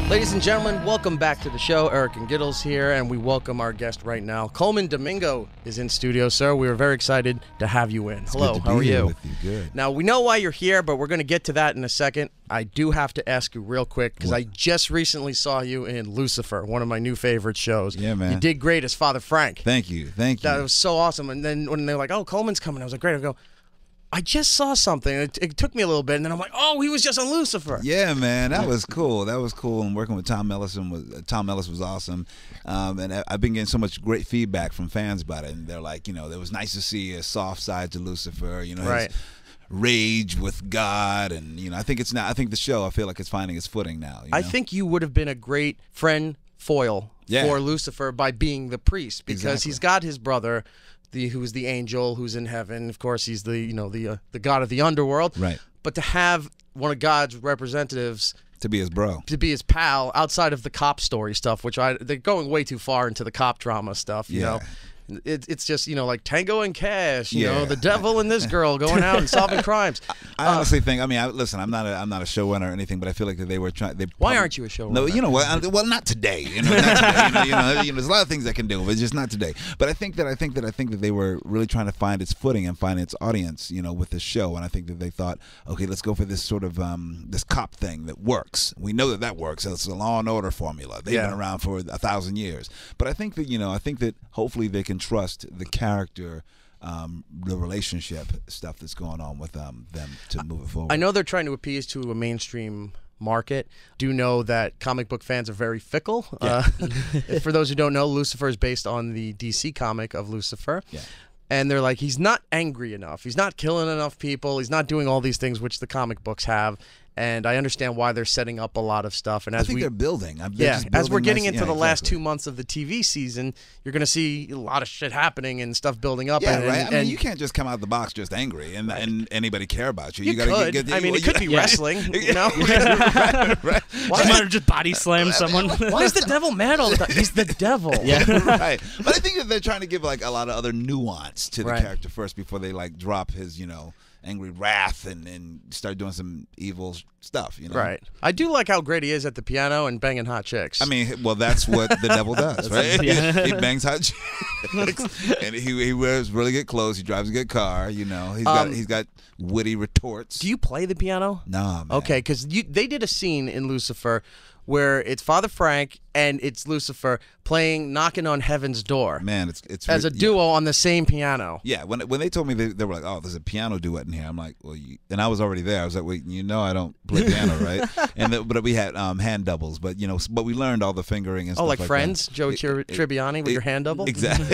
Ladies and gentlemen, welcome back to the show. Erik and Gittles here, and we welcome our guest right now. Colman Domingo is in studio, sir. We are very excited to have you in. Hello, how are you? With you? Good. Now, we know why you're here, but we're going to get to that in a second. I do have to ask you real quick, because I just recently saw you in Lucifer, one of my new favorite shows. Yeah, man. You did great as Father Frank. Thank you. Thank you. That was so awesome. And then when they're like, oh, Coleman's coming, I was like, great. I go, I just saw something. It took me a little bit, and then I'm like, oh, he was just on Lucifer. Yeah, man, that was cool. That was cool. And working with Tom Ellis was awesome. And I've been getting so much great feedback from fans about it. And they're like, you know, it was nice to see a soft side to Lucifer. You know, his rage with God, and you know, I think the show, I feel like it's finding its footing now. You know? I think you would have been a great friend foil for Lucifer by being the priest, because he's got his brother, who's the angel, who's in heaven. Of course, he's the god of the underworld. Right. But to have one of God's representatives to be his bro, to be his pal, outside of the cop story stuff, which they're going way too far into the cop drama stuff. You know. It's just, you know, like Tango and Cash, you know, the devil and this girl going out and solving crimes. I honestly think, I mean, listen, I'm not a showrunner or anything, but I feel like that they were trying. Why aren't you a showrunner? No, you know what? Well, not today. You know, not today. You know, there's a lot of things I can do, but just not today. But I think that they were really trying to find its footing and find its audience, you know, with this show. And I think that they thought, okay, let's go for this sort of this cop thing that works. We know that works. It's a Law and Order formula. They've been around for 1,000 years. But I think that, you know, hopefully they can trust the character, the relationship stuff that's going on with them to move it forward. I know they're trying to appease to a mainstream market. Do know that comic book fans are very fickle. For those who don't know, Lucifer is based on the DC comic of Lucifer. Yeah. And they're like, he's not angry enough. He's not killing enough people. He's not doing all these things which the comic books have. And I understand why they're setting up a lot of stuff. And as I think they're building. As we're getting into the last 2 months of the TV season, you're going to see a lot of shit happening and stuff building up. Yeah, right. I mean, you can't just come out of the box just angry and anybody care about you. You gotta get. I mean, it could be wrestling. You know, right. Why might have just body slammed someone? Why is the devil mad all the time? He's the devil. Yeah, right. But I think that they're trying to give like a lot of other nuance to the character first before they like drop his, you know, angry wrath and start doing some evil stuff, you know. Right. I do like how great he is at the piano and banging hot chicks. I mean, well, that's what the devil does, right? He bangs hot chicks, and he wears really good clothes. He drives a good car. You know, he's got witty retorts. Do you play the piano? No, man. Okay, because they did a scene in Lucifer where it's Father Frank and it's Lucifer playing Knocking on Heaven's Door. Man, it's as a duo on the same piano. Yeah, when they told me they were like, oh, there's a piano duet in here. I'm like, well, and I was already there. I was like, wait, you know, I don't play piano, right? But we had hand doubles, but you know, but we learned all the fingering and stuff like Friends, that. Joe Tribbiani with your hand double. Exactly,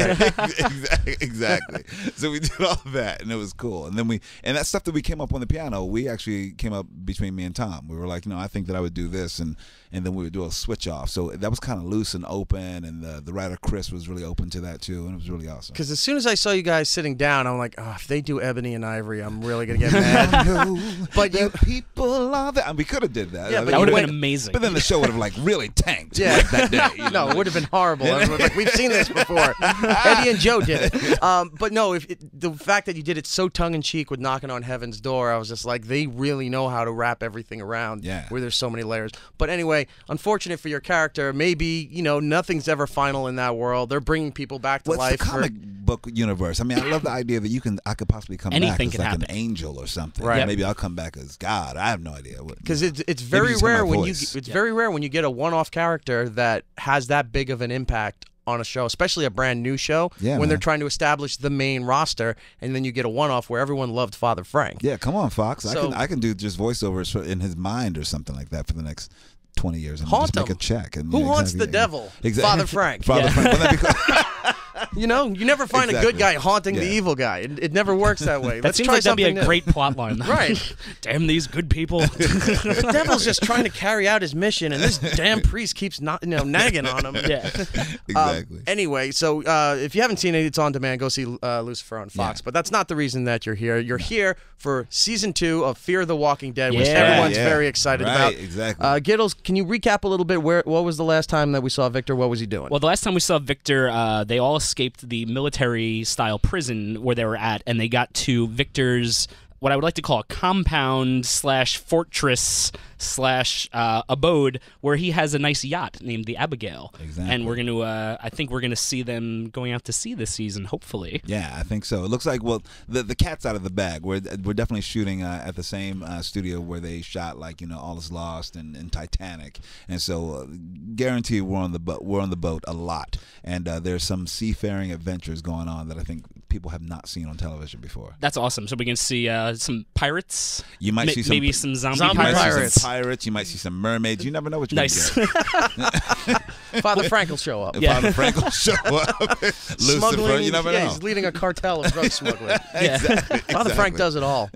exactly. So we did all that, and it was cool. And then that stuff that we came up on the piano, we actually came up between me and Tom. We were like, you know, I think that I would do this, and then we would do a switch off. So that was kind of loose and open, and the writer Chris was really open to that too, and it was really awesome. Because as soon as I saw you guys sitting down, I'm like, oh, if they do Ebony and Ivory, I'm really gonna get mad. But people are there. We could have did that. Yeah, that would have been amazing. But then the show would have like really tanked that day. You know? No, it would have been horrible. Like, we've seen this before. Eddie and Joe did it. But no, the fact that you did it so tongue in cheek with Knocking on Heaven's Door, I was just like, they really know how to wrap everything around. Yeah. Where there's so many layers. But anyway, unfortunate for your character, maybe, you know, nothing's ever final in that world. They're bringing people back to life. It's the comic book universe. I mean, I love the idea that I could possibly come back as like an angel or something. Right. Maybe I'll come back as God. I have no idea. Because it's very rare when very rare when you get a one-off character that has that big of an impact on a show, especially a brand new show, when they're trying to establish the main roster, and then you get a one-off where everyone loved Father Frank. Yeah, come on, Fox. I can do just voiceovers in his mind or something like that for the next 20 years and just make a check. And, who haunts the devil? Exactly. Father Frank. Father Frank. You know, you never find a good guy haunting the evil guy. It never works that way. That seems like that'd be a great plot line. Right. Damn these good people. The devil's just trying to carry out his mission, and this damn priest keeps nagging on him. Yeah. Exactly. Anyway, so if you haven't seen it, it's on demand. Go see Lucifer on Fox. But that's not the reason that you're here. You're here for Season 2 of Fear the Walking Dead, which everyone's very excited about. Exactly. Gittles, can you recap a little bit? What was the last time that we saw Victor? What was he doing? Well, the last time we saw Victor, they all escaped the military-style prison where they were at, and they got to Victor's what I would like to call a compound / fortress / abode where he has a nice yacht named the Abigail. Exactly. And we're going to, I think we're going to see them going out to sea this season, hopefully. Yeah, I think so. It looks like, well, the cat's out of the bag. We're definitely shooting at the same studio where they shot, like, you know, All Is Lost and Titanic. And so guarantee we're on the boat a lot. And there's some seafaring adventures going on that I think people have not seen on television before. That's awesome. So we can see some pirates. You might see maybe some zombie pirates. You might see some pirates. You might see some mermaids. You never know what you're Nice. going to get. Father Frank will show up. Yeah. Father Frank will show up. Lucifer, Smuggling, you never know. he's leading a cartel of drug smuggling. Exactly. Father Frank does it all.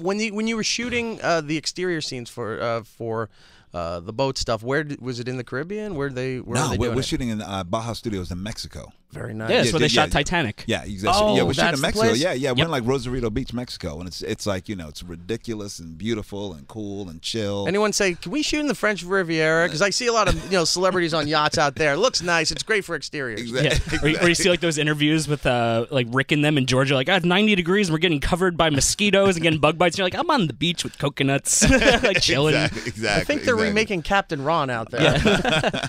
When you were shooting the exterior scenes for the boat stuff, was it in the Caribbean? Were they doing we're it? shooting in Baja Studios in Mexico. Very nice. Yeah, that's where they shot yeah. Titanic. Yeah, exactly. Oh, yeah, we're shooting that's in the Mexico. place? Yeah. We're in like Rosarito Beach, Mexico, and it's like, you know, it's ridiculous and beautiful and cool and chill. Anyone say, can we shoot in the French Riviera? Because I see a lot of celebrities on yachts out there. It looks nice. It's great for exteriors. Exactly. Yeah. Or you see like those interviews with like Rick and them in Georgia, like, it's 90 degrees and we're getting covered by mosquitoes and getting bug bites. And you're like, I'm on the beach with coconuts, like chilling. Exactly. I think they're remaking Captain Ron out there. Yeah.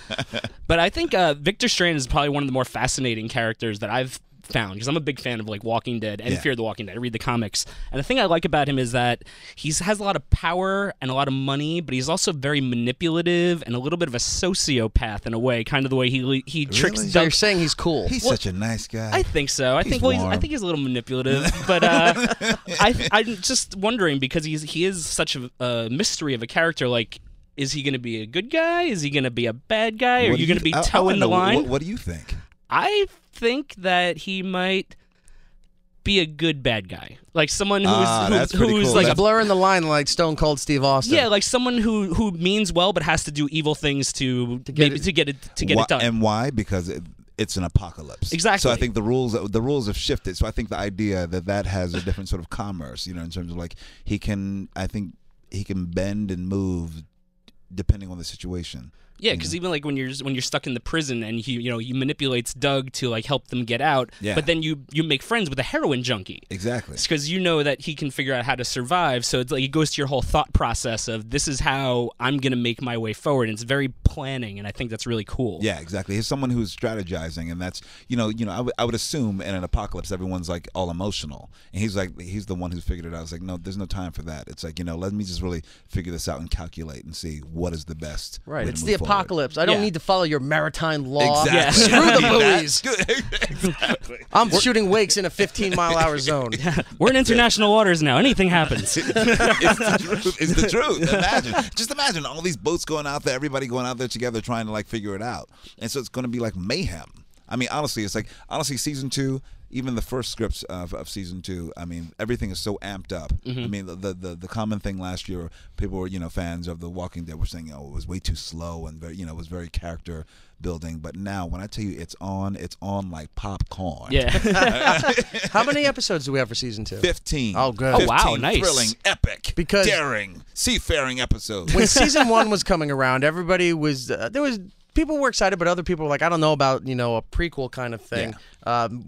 But I think Victor Strand is probably one of the more fascinating characters that I've found, because I'm a big fan of like Walking Dead and Fear the Walking Dead. I read the comics, and the thing I like about him is that he has a lot of power and a lot of money, but he's also very manipulative and a little bit of a sociopath in a way, kind of the way he tricks So Doug. you're saying he's cool. He's such a nice guy. I think so. I think he's a little manipulative, but I'm just wondering, because he is such a mystery of a character. Like, is he going to be a good guy? Is he going to be a bad guy? Are you going to be towing the line? What do you think? I think that he might be a good bad guy, like someone that's pretty who's cool. like He's blurring the line like Stone Cold Steve Austin. yeah, like someone who means well but has to do evil things to get it done. And why? Because it's an apocalypse. Exactly. So I think the rules have shifted. So I think the idea that has a different sort of commerce, in terms of like I think he can bend and move depending on the situation. Yeah, because even like when you're stuck in the prison and he manipulates Doug to like help them get out, but then you make friends with a heroin junkie. Exactly. Because you know that he can figure out how to survive. So it's like it goes to your whole thought process of, this is how I'm gonna make my way forward. And it's very planning, and I think that's really cool. Yeah, exactly. He's someone who's strategizing, and that's I would assume in an apocalypse everyone's like all emotional, and he's the one who's figured it out. It's like, no, there's no time for that. It's like, let me just really figure this out and calculate and see what is the best. Right. way It's to the move forward. apocalypse. I don't need to follow your maritime law. Exactly. Screw the buoys. Exactly. I'm shooting wakes in a 15-mile-hour zone. We're in international waters now. Anything happens. It's the truth. It's the truth. Just imagine all these boats going out there, everybody going out there together trying to like figure it out. And so it's going to be like mayhem. I mean, honestly, season 2, even the first scripts of season 2, I mean, everything is so amped up. Mm-hmm. I mean, the common thing last year, people were, fans of The Walking Dead were saying, it was way too slow and very, it was very character building. But now, when I tell you it's on like popcorn. Yeah. How many episodes do we have for season 2? 15. Oh, good. 15 Oh, wow, nice. thrilling, epic, Because daring, seafaring episodes. when season 1 was coming around, everybody was people were excited, but other people were like, I don't know about a prequel kind of thing.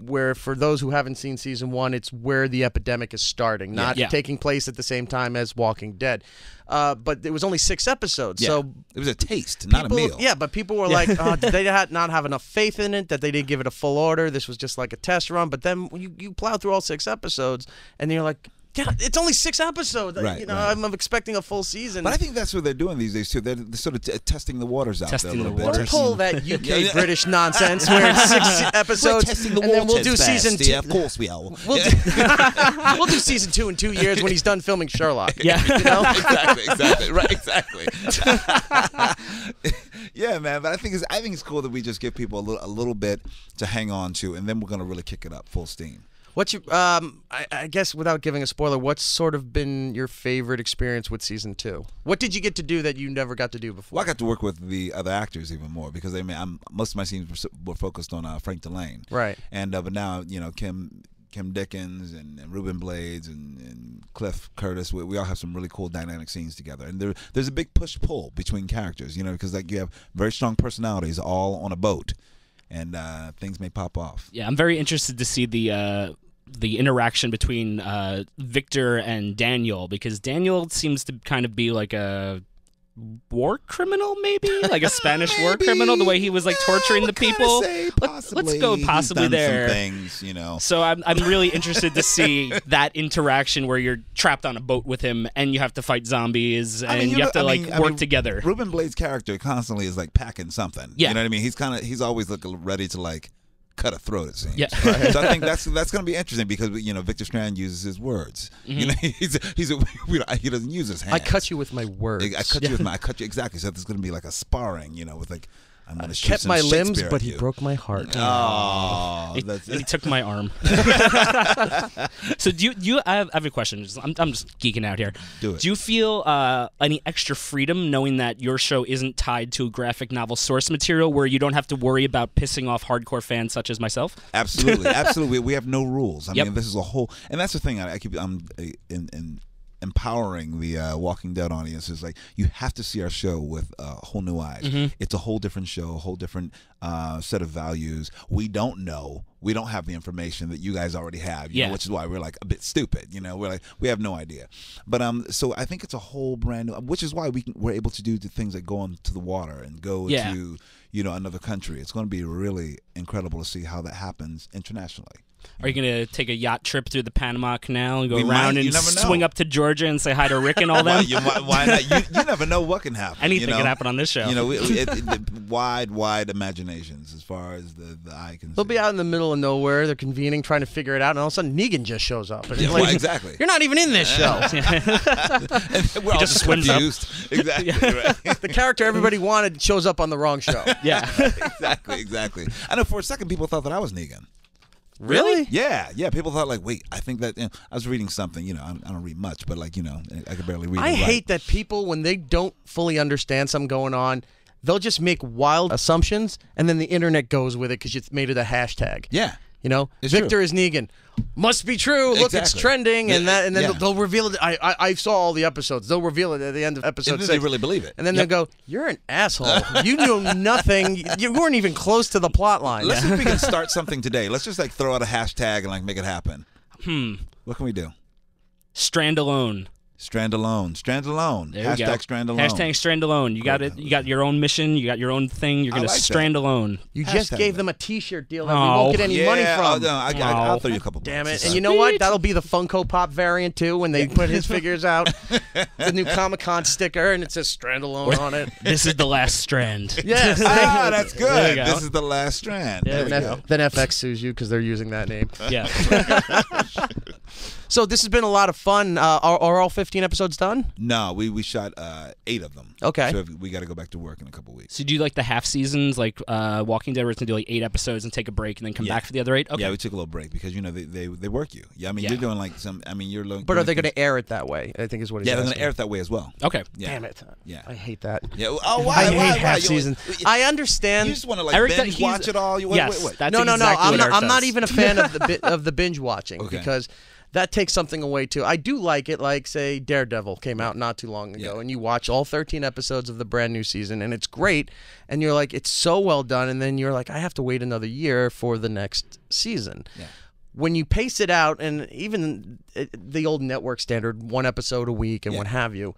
Where for those who haven't seen season 1, it's where the epidemic is starting, not taking place at the same time as Walking Dead. But it was only 6 episodes, so it was a taste, not a meal. Yeah, but people were like, did they not have enough faith in it, that they didn't give it a full order? This was just like a test run. But then you plow through all 6 episodes, and you're like, yeah, it's only 6 episodes. Right, I'm expecting a full season. But I think that's what they're doing these days too. They're sort of testing the waters out there a little bit. Don't pull that UK British nonsense where it's 6 episodes, We're testing the and then we'll waters do season first. 2. Of course we are. We'll do season 2 in 2 years when he's done filming Sherlock. Yeah. Exactly. Right, exactly. Yeah, man. But I think it's cool that we just give people a little bit to hang on to, and then we're gonna really kick it up full steam. What's your, I guess without giving a spoiler, what's sort of been your favorite experience with season 2? What did you get to do that you never got to do before? Well, I got to work with the other actors even more, because most of my scenes were focused on Frank Delane. Right. And but now Kim Dickens and Ruben Blades and Cliff Curtis, we all have some really cool dynamic scenes together. And there's a big push-pull between characters, because like you have very strong personalities all on a boat, and things may pop off. Yeah, I'm very interested to see the the interaction between Victor and Daniel, because Daniel seems to kind of be like a war criminal, maybe like a Spanish war criminal, the way he was like torturing the people. Let's go possibly there. Some things, you know. So I'm really interested to see that interaction where you're trapped on a boat with him and you have to fight zombies and you have to work together. Ruben Blades' character constantly is like packing something. Yeah. You know what I mean? He's always looking ready to like cut a throat, it seems. Yeah. So I think that's going to be interesting because Victor Strand uses his words. You know, he doesn't use his hands. I cut you with my words. I cut you exactly. So there's going to be like a sparring, with like I'm going to shoot kept some my Shakespeare limbs, at but you. he broke my heart. Oh, he took my arm. So do you? I have a question. I'm just geeking out here. Do it. Do you feel any extra freedom knowing that your show isn't tied to graphic novel source material, where you don't have to worry about pissing off hardcore fans such as myself? Absolutely, absolutely. We have no rules. I Yep. mean, this is a whole, and that's the thing. I keep empowering the Walking Dead audience is like, you have to see our show with whole new eyes. It's a whole different show, a whole different set of values. We don't know. We don't have the information that you guys already have, you know, which is why we're like a bit stupid. We're like, we have no idea. But so I think it's a whole brand new, which is why we're able to do the things that go into the water and go to another country. It's going to be really incredible to see how that happens internationally. Are you going to take a yacht trip through the Panama Canal and go around and swing up to Georgia and say hi to Rick and all them? Why not? You never know what can happen. Anything can happen on this show. Wide imaginations as far as the eye can see. They'll be out in the middle of nowhere. They're convening, trying to figure it out, and all of a sudden Negan just shows up. And Well, exactly. You're not even in this show. We're all just swims confused. Exactly. Right. The character everybody wanted shows up on the wrong show. Yeah. Exactly. I know for a second people thought that I was Negan. Really? Yeah. People thought like, wait, I think that I was reading something. I don't read much, but like, I could barely read. I hate that people, when they don't fully understand something going on, they'll just make wild assumptions, and then the internet goes with it because you made it a hashtag. Yeah. It's Victor true. is Negan. Must be true. Look, it's trending, and then they'll reveal it. I saw all the episodes. They'll reveal it at the end of episode 6. They really believe it. And then they'll go, "You're an asshole. You knew nothing. You weren't even close to the plot line." Let's see if we can start something today. Let's just like throw out a hashtag and like make it happen. What can we do? Strand alone. Strand alone. Strand alone. There you go. Hashtag strand alone. Hashtag strand alone. You got it. You got your own mission. You got your own thing. You're gonna strand alone. You just gave them a T-shirt deal that we won't get any money from. Oh, no, I'll throw you a couple. Damn it! bucks. And you know what? That'll be the Funko Pop variant too when they put his figures out. The new Comic-Con sticker, and it says "Strand Alone" on it. This is the last strand. Yes. That's There you good. go. This is the last strand. Yeah, Then FX sues you because they're using that name. Yeah. So this has been a lot of fun. Are all 15 episodes done? No, we shot 8 of them. Okay. So we got to go back to work in a couple weeks. So do you like the half seasons, like Walking Dead, where it's gonna do like 8 episodes and take a break and then come back for the other 8? Okay. Yeah, we took a little break because they work you. Yeah, I mean you're doing like some. I mean you're. But are they going to air it that way? I think is what he's Yeah, they're going asking. to air it that way as well. Okay. Yeah. Damn it. Yeah. I hate that. Yeah. Oh, why? I hate why? half You- seasons. I understand. You just want to like Eric, binge watch it all. You yes, wait. that's no. exactly what Eric I'm not does. even a fan of the binge watching Okay. because that takes something away too. I do like it, like say Daredevil came out not too long ago, and you watch all 13 episodes of the brand new season, and it's great, and you're like, it's so well done, and then you're like, I have to wait another year for the next season. Yeah. When you pace it out, and even the old network standard, 1 episode a week and what have you,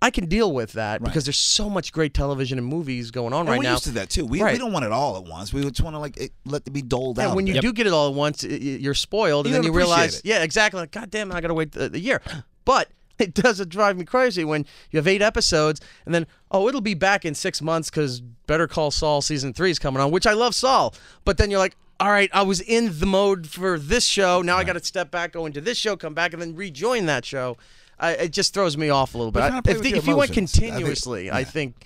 I can deal with that because there's so much great television and movies going on right we're now. used to that too. We don't want it all at once. We just want to like let it be doled out. And when you do get it all at once, you're spoiled, and then you don't appreciate realize, it. yeah, exactly. Like, God damn, I got to wait the year. But it doesn't drive me crazy when you have 8 episodes, and then it'll be back in 6 months because Better Call Saul season 3 is coming on, which I love Saul. But then you're like, all right, I was in the mode for this show. Now I got to step back, go into this show, come back, and then rejoin that show. It just throws me off a little bit. If you went continuously, I think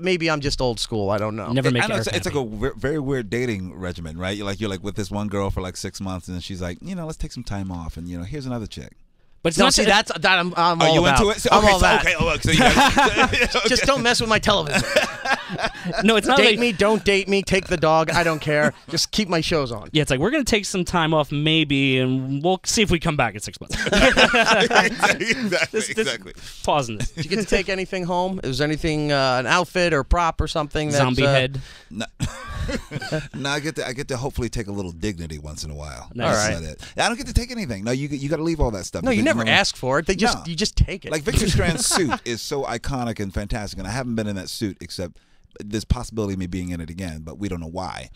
maybe I'm just old school. I don't know. Never make I know Eric it's like happy. a very weird dating regimen, right? You're like with this one girl for like 6 months, and then she's like, let's take some time off, and here's another chick. But it's No, not see, that- that's that I'm Are all you about. into it? So, I'm all that. so you guys, Just don't mess with my television. No, it's not Date like me, don't date me, take the dog. I don't care. Just keep my shows on. Yeah, it's like we're gonna take some time off, maybe, and we'll see if we come back in 6 months. exactly. Pausing this. Did you get to take anything home? Is there anything, an outfit or prop or something? That's, Zombie head. No. No, I get to hopefully take a little dignity once in a while. Nice. That's All not it. I don't get to take anything. No, you got to leave all that stuff. No, you because, never ask for it. You just take it. Like Victor Strand's suit is so iconic and fantastic, and I haven't been in that suit except there's possibility of me being in it again, but we don't know why.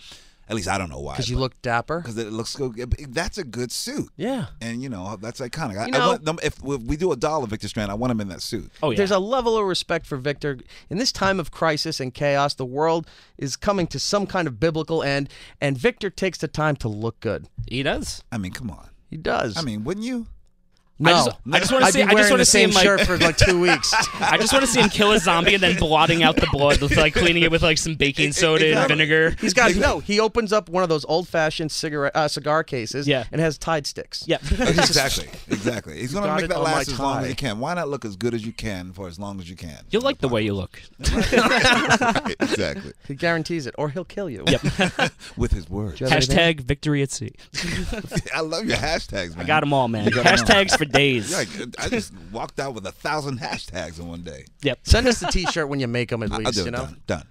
At least I don't know why. Because you look dapper. Because it looks so. That's a good suit. Yeah. And that's iconic. I want them, if we do a doll of Victor Strand, I want him in that suit. Oh yeah. There's a level of respect for Victor. In this time of crisis and chaos, the world is coming to some kind of biblical end, and Victor takes the time to look good. He does. I mean, come on. He does. I mean, wouldn't you? No, I just want to I'd see. be I just wearing want the to see him same like. shirt for like 2 weeks. I just want to see him kill a zombie and then blotting out the blood, with, like cleaning it with like some baking soda and Exactly. vinegar. He's got He opens up one of those old-fashioned cigar cases. Yeah. And has Tide sticks. Yeah. Exactly. He's going to got make it that on my last as long tie. as he can. Why not look as good as you can for as long as you can? You'll like the way you look. Right, exactly. He guarantees it, or he'll kill you. Yep. With his words. Do you have Hashtag victory at sea. I love your hashtags, man. I got them all, man. You got 'em all. Hashtags for days. Yeah, I just walked out with 1,000 hashtags in one day. Yep. Send us the T-shirt when you make them, at I'll least. do You it. know. Done.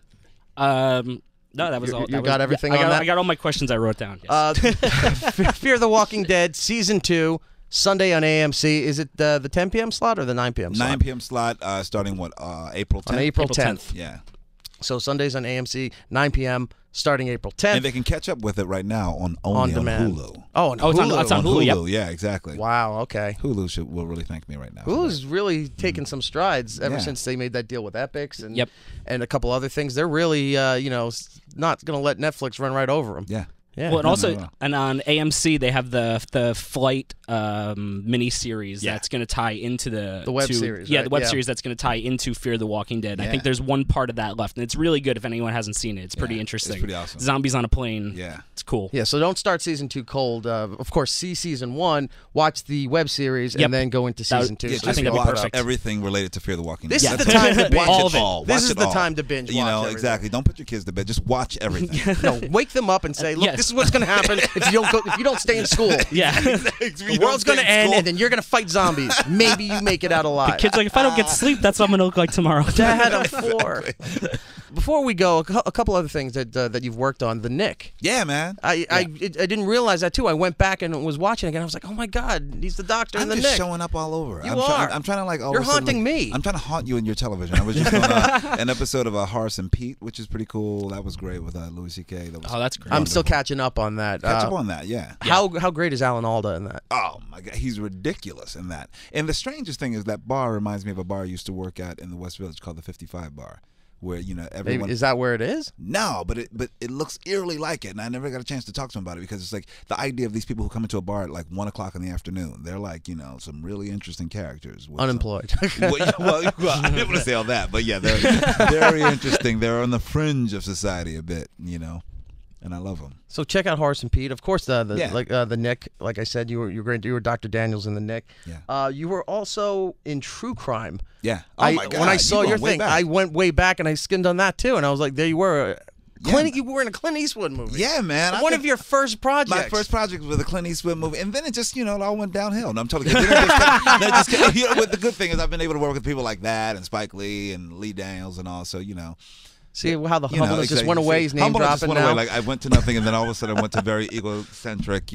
No, that was all. You that got was, everything I on got, that? I got all my questions I wrote down. Yes. Fear the Walking Dead Season 2, Sunday on AMC. Is it the 10 p.m. slot or the 9 p.m. slot? 9 p.m. slot starting April 10th? On April April 10th. Yeah. So Sundays on AMC, 9 p.m. starting April 10th. And they can catch up with it right now on demand. Hulu. Oh, on Oh, Hulu. it's on Hulu. Yep. Yeah, exactly. Wow. Okay. Hulu will really thank me right now. for Hulu's really taken some strides ever Yeah. since they made that deal with Epics and Yep. and a couple other things. They're really not going to let Netflix run right over them. that. Yeah. Yeah. Well, and also, no. and on AMC they have the Flight mini series Yeah. that's going to tie into the web series, Yeah, right? the web Yeah. series that's going to tie into Fear the Walking Dead. I Yeah. think there's one part of that left, and it's really good if anyone hasn't seen it. It's pretty Yeah, interesting. it's pretty awesome. Zombies on a plane. Yeah. It's cool. Yeah, so don't start season 2 cold. Of course, see season 1, watch the web series, Yep. and then go into That- season 2. Yeah, So I just think you that'd be watch perfect. everything related to Fear the Walking Dead. This is That's the it. time to binge. Watch All it of it. all. This Watch is it the all. time to binge You watch know, everything. exactly. Don't put your kids to bed. Just watch everything. No, wake them up and say, "Look, Yes. this is what's going to happen if you don't stay in school. Yeah. The world's going to end, and then you're going to fight zombies. Maybe you make it out alive." Kid's like, if I don't get sleep, that's what I'm going to look like tomorrow. Dad, I'm 4. Before we go, a couple other things that you've worked on. The Nick. Yeah, man. I didn't realize that too. I went back and was watching again. I was like, "Oh my God, he's the doctor in I'm the just Nick." showing up all over. You I'm are. I'm trying to like. All You're of a sudden, haunting like, me. I'm trying to haunt you in your television. I was just on an episode of Horace and Pete, which is pretty cool. That was great with Louis C.K. That was Oh, that's great. I'm still catching up on that. catch up on that. Yeah. How great is Alan Alda in that? Oh my God, he's ridiculous in that. And the strangest thing is that bar reminds me of a bar I used to work at in the West Village called the 55 Bar, where everyone. Maybe, is that where it is? No, but it looks eerily like it, and I never got a chance to talk to him about it because it's like the idea of these people who come into a bar at like 1 o'clock in the afternoon. They're like some really interesting characters. with Unemployed. well, I didn't want to say all that, but yeah, they're very interesting. They're on the fringe of society a bit, and I love them. So check out Horace and Pete. Of course, the Yeah. Nick. Like I said, you were great. You were Dr. Daniels in the Nick. Yeah. You were also in True Crime. Yeah. Oh my God. When I saw You your going way thing, back. I went way back and I skimmed on that too, and I was like, there you were. You were in a Clint Eastwood movie. Yeah, man. One of your first projects. My first project was a Clint Eastwood movie, and then it just, it all went downhill. No, I'm totally kidding. What the good thing is I've been able to work with people like that, and Spike Lee, and Lee Daniels, and all. So, See how the humbleness just went away. He's name Humbleness just dropping went now. away. Like I went to nothing, and then all of a sudden I went to very egocentric,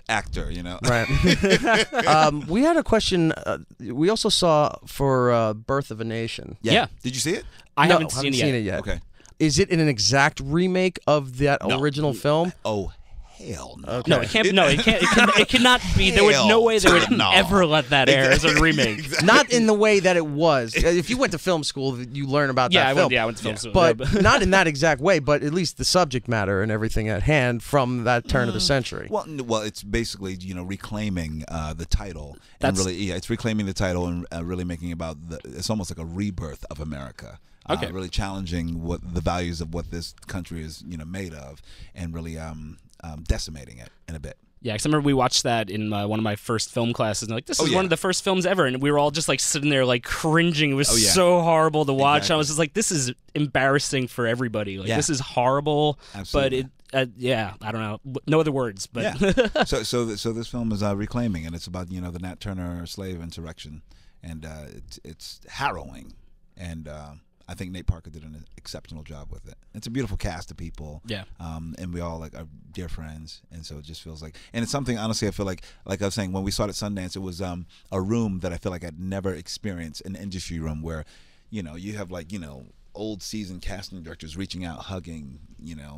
actor. Right. We had a question. We also saw for Birth of a Nation. Yeah. Did you see it? I No, haven't seen it yet. Okay. Is it in an exact remake of that No. original film? Oh, hell no. No, it can't. No, it can't. It cannot be. There was no way they would No. ever let that air as a remake. Exactly. Not in the way that it was. If you went to film school, you learn about Yeah, that film. I went to film school. But Yeah, not in that exact way, but at least the subject matter and everything at hand from that turn of the century. Well, it's basically reclaiming the title That's- and really, it's reclaiming the title and really making about it's almost like a rebirth of America. Okay. Really challenging what the values of what this country is made of, and really decimating it in a bit. Yeah, because I remember we watched that in one of my first film classes, and like, this is yeah. one of the first films ever, and we were all just like sitting there like cringing. It was Oh, yeah. so horrible to watch. Exactly. I was just like, this is embarrassing for everybody. Like, Yeah. this is horrible. Absolutely. But I don't know, no other words. But Yeah. so this film is reclaiming, and it's about the Nat Turner slave insurrection, and it's harrowing, and I think Nate Parker did an exceptional job with it. It's a beautiful cast of people. Yeah. And we all are dear friends, and so it just feels like, and it's something, honestly, I feel like I was saying, when we saw it at Sundance, it was a room that I feel like I'd never experienced, an industry room where, you have old seasoned casting directors reaching out, hugging,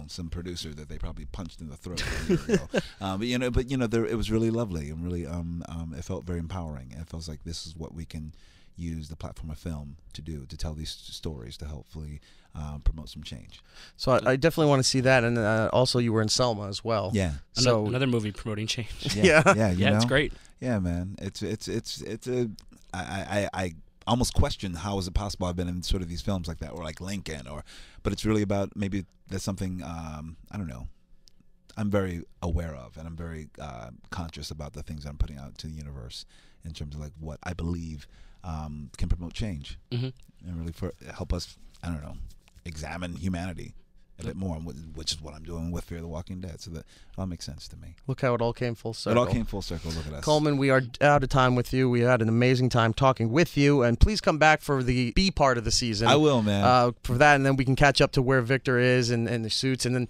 some producer that they probably punched in the throat a year ago. It was really lovely, and really, it felt very empowering. And it feels like this is what we can use the platform of film to do, to tell these stories, to hopefully promote some change. So I definitely want to see that, and also you were in Selma as well. Yeah. So another movie promoting change. Yeah. Yeah. It's great. Yeah, man. I almost question how is it possible I've been in sort of these films like that, or like Lincoln, but it's really about, maybe that's something I don't know, I'm very aware of, and I'm very conscious about the things I'm putting out to the universe in terms of like what I believe can promote change, and really help us, I don't know, examine humanity a bit more, which is what I'm doing with Fear the Walking Dead. So that all makes sense to me. Look how it all came full circle. It all came full circle. Look at us. Coleman, we are out of time with you. We had an amazing time talking with you, and please come back for the B part of the season. I will, man. For that, and then we can catch up to where Victor is and the suits, and then,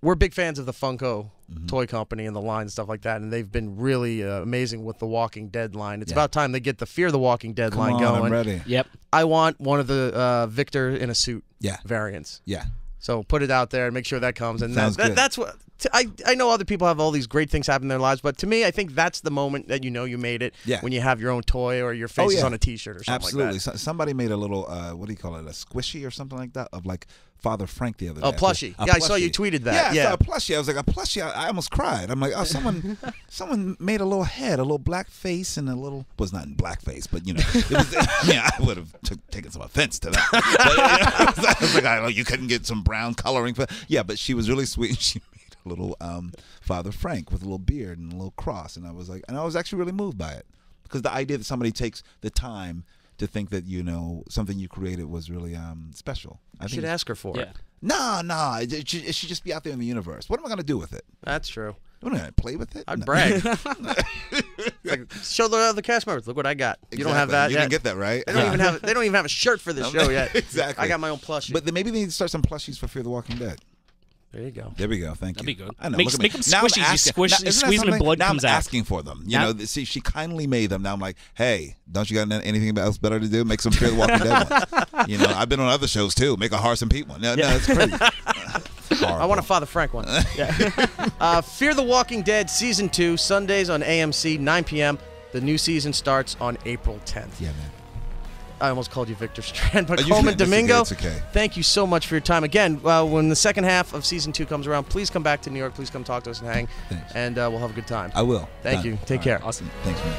we're big fans of the Funko toy company and the line and stuff like that, and they've been really amazing with the Walking Dead line. It's about time they get the Fear the Walking Dead line going. I'm ready. Yep. I want one of the Victor in a suit variants. Yeah. So put it out there and make sure that comes. And Sounds good. that's what I know. Other people have all these great things happen in their lives, but to me, I think that's the moment that you made it. Yeah. When you have your own toy or your face is on a T-shirt or something Absolutely. like that. Somebody made a little what do you call it? A squishy or something like that, of like Father Frank the other day. Oh, plushie. A I saw you tweeted that. Yeah, I saw a plushie. I was like, a plushie. I almost cried. I'm like, oh, someone made a little head, a little black face, and a little, was not in blackface, but it was, I would have taken some offense to that. But, I was like, oh, you couldn't get some brown coloring for. Yeah, but she was really sweet. She made a little Father Frank with a little beard and a little cross, and I was actually really moved by it, because the idea that somebody takes the time to think that something you created was really special. I should ask her for it. No, it should just be out there in the universe. What am I going to do with it? That's true. What am I going to play with it? I'd brag. Like, show the other cast members. Look what I got. Exactly. You don't have that you yet. didn't get that, right? They don't even have a shirt for the show yet. Exactly. I got my own plushie. But then maybe they need to start some plushies for Fear the Walking Dead. There you go. There we go. Thank you. That'd be good. I know. Make Look at them me. Now I'm squishies. You asking- squish, now, you isn't that squeeze them, and something? blood Now comes I'm out. asking for them. Now- See, she kindly made them. Now I'm like, hey, don't you got anything else better to do? Make some Fear the Walking Dead one. I've been on other shows too. Make a Harrison Pete one. No, it's pretty. I want a Father Frank one. Fear the Walking Dead Season 2, Sundays on AMC, 9 p.m. The new season starts on April 10th. Yeah, man. I almost called you Victor Strand, but Oh, you Colman can. Domingo, It's okay. thank you so much for your time. Again, when the second half of Season 2 comes around, please come back to New York. Please come talk to us and hang, Thanks. and we'll have a good time. I will. Thank Done. you. Take All care. right. Awesome. Thanks, man.